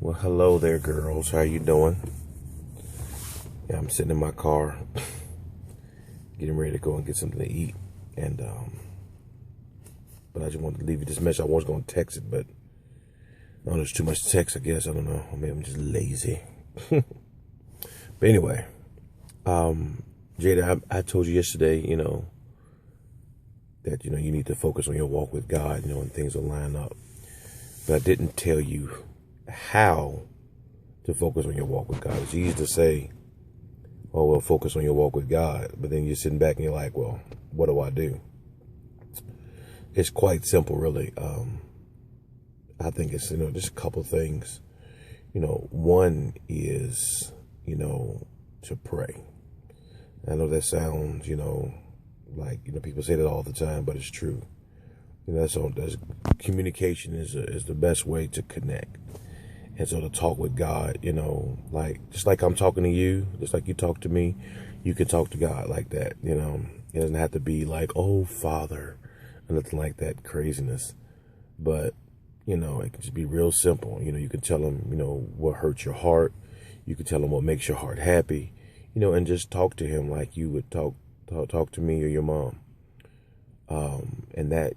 Well, hello there, girls. How you doing? Yeah, I'm sitting in my car, getting ready to go and get something to eat. And but I just wanted to leave you this message. I was going to text it, but no, there's too much text. I guess I don't know. Maybe I'm just lazy. But anyway, Jada, I told you yesterday, that you need to focus on your walk with God, and things will line up. But I didn't tell you how to focus on your walk with God. It's easy to say, oh, well, focus on your walk with God. But then you're sitting back and you're like, well, what do I do? It's quite simple, really. I think it's, just a couple things. One is, to pray. I know that sounds, like, people say that all the time, but it's true. That's communication is the best way to connect. And so to talk with God, just like I'm talking to you, just like you talk to me, you can talk to God like that. It doesn't have to be like, oh, Father, or nothing like that craziness. But, it can just be real simple. You can tell him, what hurts your heart. You can tell him what makes your heart happy, and just talk to him like you would talk to me or your mom. And that,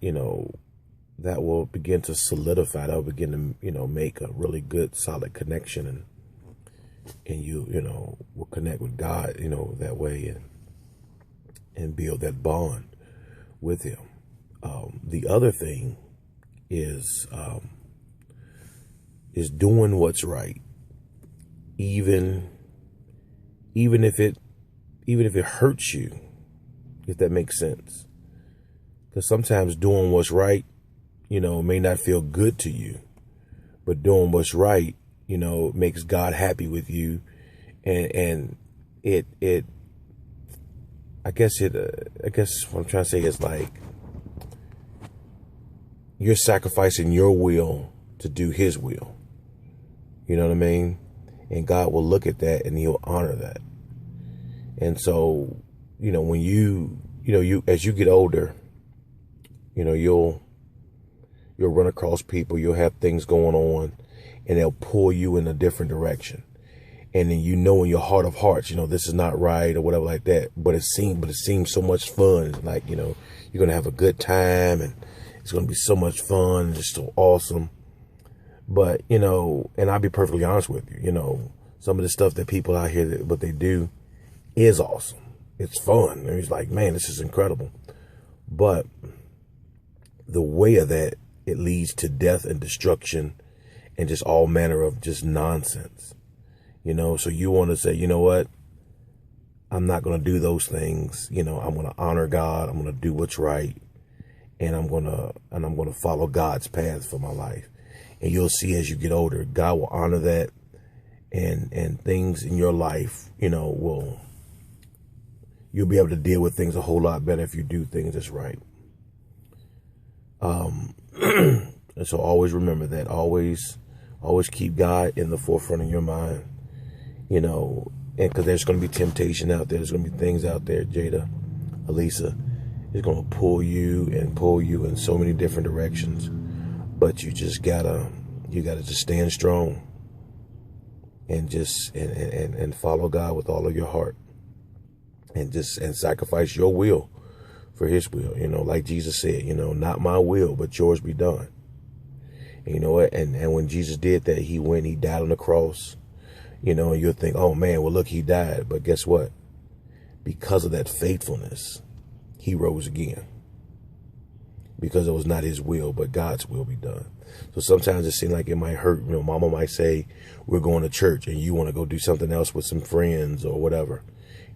that will begin to solidify. That will begin to, make a really good, solid connection. And you, will connect with God, that way and build that bond with him. The other thing is doing what's right. Even if it hurts you, if that makes sense. Because sometimes doing what's right, may not feel good to you, but doing what's right, makes God happy with you. And I guess what I'm trying to say is like, you're sacrificing your will to do his will. You know what I mean? And God will look at that and he'll honor that. And so, when you as you get older, you'll run across people, you'll have things going on, and they'll pull you in a different direction. And then in your heart of hearts, this is not right or whatever like that. But it seems so much fun. It's like, you're going to have a good time and it's going to be so much fun and just so awesome. But, and I'll be perfectly honest with you, some of the stuff that people out here, what they do is awesome. It's fun. And it's like, man, this is incredible. But the way of that, it leads to death and destruction and just all manner of just nonsense, so you want to say, you know what? I'm not going to do those things. I'm going to honor God. I'm going to do what's right. And I'm going to follow God's path for my life. And you'll see as you get older, God will honor that and things in your life, you'll be able to deal with things a whole lot better if you do things that's right. And so always remember that. Always keep God in the forefront of your mind, and because there's going to be temptation out there. There's going to be things out there, Jada, Elisa, it's going to pull you in so many different directions. But you just gotta just stand strong and just, and follow God with all of your heart and sacrifice your will for his will, like Jesus said, not my will, but yours be done. And you know what? And when Jesus did that, he died on the cross, and you'll think, oh man, well, look, he died. But guess what? Because of that faithfulness, he rose again. Because it was not his will, but God's will be done. So sometimes it seems like it might hurt. Mama might say, we're going to church and you want to go do something else with some friends or whatever.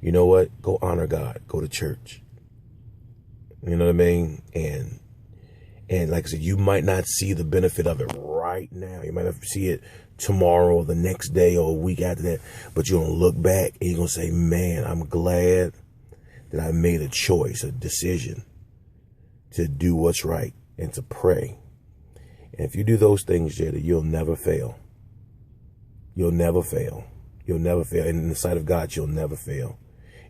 You know what? Go honor God. Go to church. You know what I mean? And like I said, you might not see the benefit of it right now. You might not see it tomorrow or the next day or a week after that. But you're going to look back and you're going to say, man, I'm glad that I made a choice, a decision to do what's right and to pray. And if you do those things, Jada, you'll never fail. You'll never fail. You'll never fail. And in the sight of God, you'll never fail.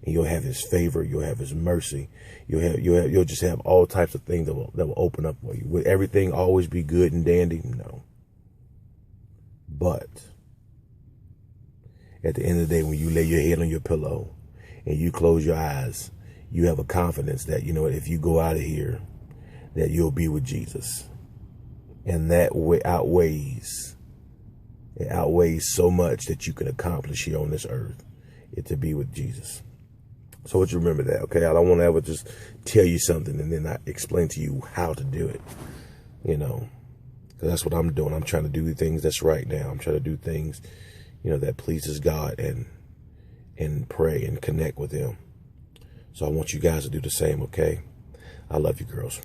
And you'll have his favor. You'll have his mercy. You'll just have all types of things that will open up for you. Will everything always be good and dandy? No. But at the end of the day, when you lay your head on your pillow and you close your eyes, you have a confidence that, you know, if you go out of here, that you'll be with Jesus. And that outweighs so much that you can accomplish here on this earth, to be with Jesus. So I want you to remember that, okay? I don't want to ever just tell you something and then not explain to you how to do it, you know, because that's what I'm doing. I'm trying to do the things that's right now. I'm trying to do things, you know, that pleases God and pray and connect with Him. So I want you guys to do the same, okay? I love you, girls.